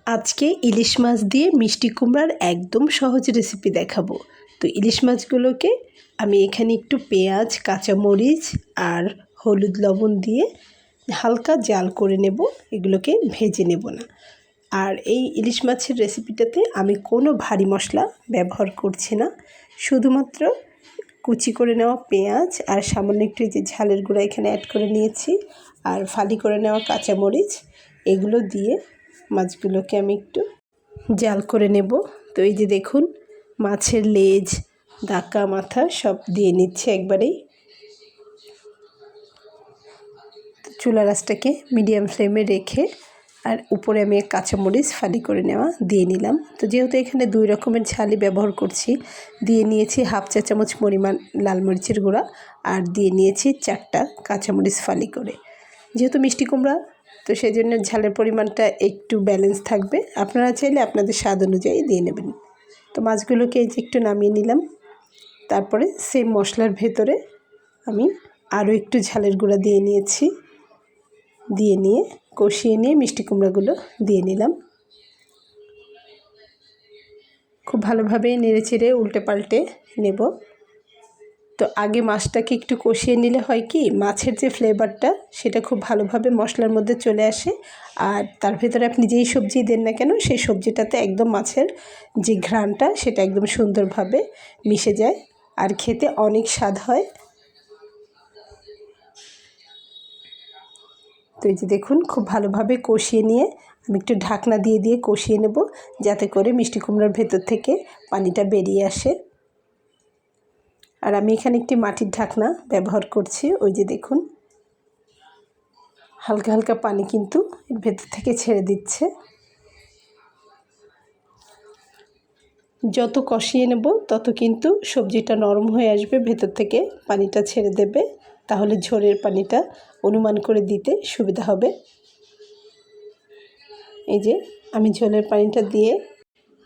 আজকে ইলিশ মাছ দিয়ে মিষ্টি কুমড়ার একদম সহজ রেসিপি দেখাবো। তো ইলিশ মাছগুলোকে আমি এখানে একটু পেঁয়াজ, কাঁচামরিচ আর হলুদ লবণ দিয়ে হালকা জাল করে নেব, এগুলোকে ভেজে নেব না। আর এই ইলিশ মাছের রেসিপিটাতে আমি কোনো ভারী মশলা ব্যবহার করছি না, শুধুমাত্র কুচি করে নেওয়া পেঁয়াজ আর সামান্য একটু যে ঝালের গুঁড়া এখানে অ্যাড করে নিয়েছি, আর ফালি করে নেওয়া কাঁচামরিচ, এগুলো দিয়ে মাছগুলোকে আমি একটু জাল করে নেব। তো এই যে দেখুন, মাছের লেজ, দাকা, মাথা সব দিয়ে নিচ্ছে একবারেই। চুলা রাসটাকে মিডিয়াম ফ্লেমে রেখে আর উপরে আমি কাঁচামরিচ ফালি করে নেওয়া দিয়ে নিলাম। তো যেহেতু এখানে 2 রকমের ঝালই ব্যবহার করছি, দিয়ে নিয়েছি হাফ চা চামচ পরিমাণ লাল মরিচের গুঁড়া আর দিয়ে নিয়েছি 4টা কাঁচামরিচ ফালি করে। যেহেতু মিষ্টি কুমড়া, তো সেই জন্য ঝালের পরিমাণটা একটু ব্যালেন্স থাকবে, আপনারা চাইলে আপনাদের স্বাদ অনুযায়ী দিয়ে নেবেন। তো মাছগুলোকে এই যে একটু নামিয়ে নিলাম। তারপরে সেম মশলার ভেতরে আমি আরও একটু ঝালের গুঁড়া দিয়ে নিয়েছি, দিয়ে নিয়ে কষিয়ে নিয়ে মিষ্টি কুমড়াগুলো দিয়ে নিলাম। খুব ভালোভাবে নেড়েচেড়ে উল্টে পাল্টে নেব। তো আগে মাছটাকে একটু কষিয়ে নিলে হয় কি, মাছের যে ফ্লেভারটা সেটা খুব ভালোভাবে মশলার মধ্যে চলে আসে, আর তার ভেতরে আপনি যেই সবজি দেন না কেন সেই সবজিটাতে একদম মাছের যে ঘ্রাণটা সেটা একদম সুন্দরভাবে মিশে যায় আর খেতে অনেক স্বাদ হয়। তো এই যে দেখুন, খুব ভালোভাবে কষিয়ে নিয়ে আমি একটু ঢাকনা দিয়ে দিয়ে কষিয়ে নেব, যাতে করে মিষ্টি কুমড়ার ভেতর থেকে পানিটা বেরিয়ে আসে। আর আমি এখানে একটি মাটির ঢাকনা ব্যবহার করছি। ওই যে দেখুন, হালকা হালকা পানি কিন্তু এর ভেতর থেকে ছেড়ে দিচ্ছে। যত কষিয়ে নেব তত কিন্তু সবজিটা নরম হয়ে আসবে, ভেতর থেকে পানিটা ছেড়ে দেবে, তাহলে ঝোলের পানিটা অনুমান করে দিতে সুবিধা হবে। এই যে আমি ঝোলের পানিটা দিয়ে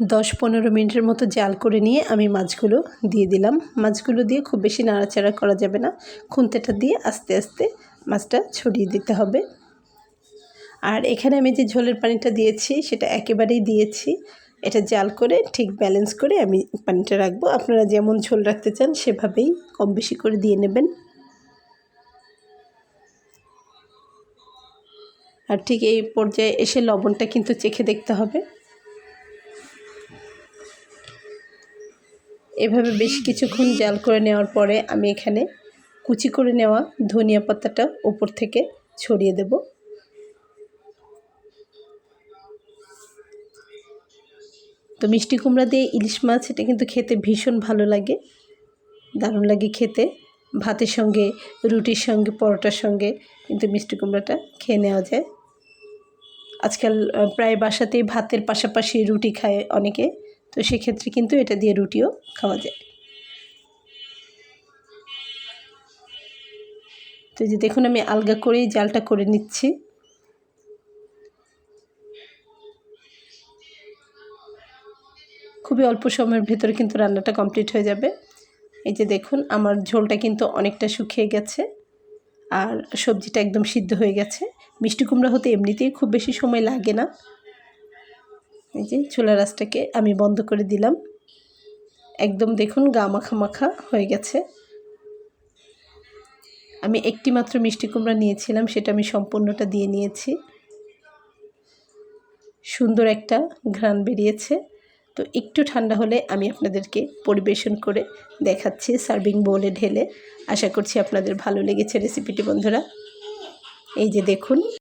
10-15 মিনিটের মতো জাল করে নিয়ে আমি মাছগুলো দিয়ে দিলাম। মাছগুলো দিয়ে খুব বেশি নাড়াচাড়া করা যাবে না, খুন্তিটা দিয়ে আস্তে আস্তে মাছটা ছড়িয়ে দিতে হবে। আর এখানে আমি যে ঝোলের পানিটা দিয়েছি সেটা একেবারেই দিয়েছি, এটা জাল করে ঠিক ব্যালেন্স করে আমি পানিটা রাখবো। আপনারা যেমন ঝোল রাখতে চান সেভাবেই কম বেশি করে দিয়ে নেবেন। আর ঠিক এই পর্যায়ে এসে লবণটা কিন্তু চেখে দেখতে হবে। এভাবে বেশ কিছুক্ষণ জাল করে নেওয়ার পরে আমি এখানে কুচি করে নেওয়া ধনিয়া পাতাটা উপর থেকে ছড়িয়ে দেব। তো মিষ্টি কুমড়া দিয়ে ইলিশ মাছ, এটা কিন্তু খেতে ভীষণ ভালো লাগে, দারুণ লাগে খেতে। ভাতের সঙ্গে, রুটির সঙ্গে, পরোটার সঙ্গে কিন্তু মিষ্টি কুমড়াটা খেয়ে নেওয়া যায়। আজকাল প্রায় বাসাতেই ভাতের পাশাপাশি রুটি খায় অনেকে, তো সেক্ষেত্রে কিন্তু এটা দিয়ে রুটিও খাওয়া যায়। তো যে দেখুন, আমি আলগা করেই জালটা করে নিচ্ছি। খুবই অল্প সময়ের ভেতরে কিন্তু রান্নাটা কমপ্লিট হয়ে যাবে। এই যে দেখুন, আমার ঝোলটা কিন্তু অনেকটা শুকিয়ে গেছে আর সবজিটা একদম সিদ্ধ হয়ে গেছে। মিষ্টি কুমড়া হতে এমনিতেই খুব বেশি সময় লাগে না। এই যে চুলার আঁচটাকে আমি বন্ধ করে দিলাম। একদম দেখুন গা মাখা মাখা হয়ে গেছে। আমি একটি মাত্র মিষ্টি কুমড়া নিয়েছিলাম, সেটা আমি সম্পূর্ণটা দিয়ে নিয়েছি। সুন্দর একটা ঘ্রাণ বেরিয়েছে। তো একটু ঠান্ডা হলে আমি আপনাদেরকে পরিবেশন করে দেখাচ্ছি সার্ভিং বোলে ঢেলে। আশা করছি আপনাদের ভালো লেগেছে রেসিপিটি বন্ধুরা। এই যে দেখুন।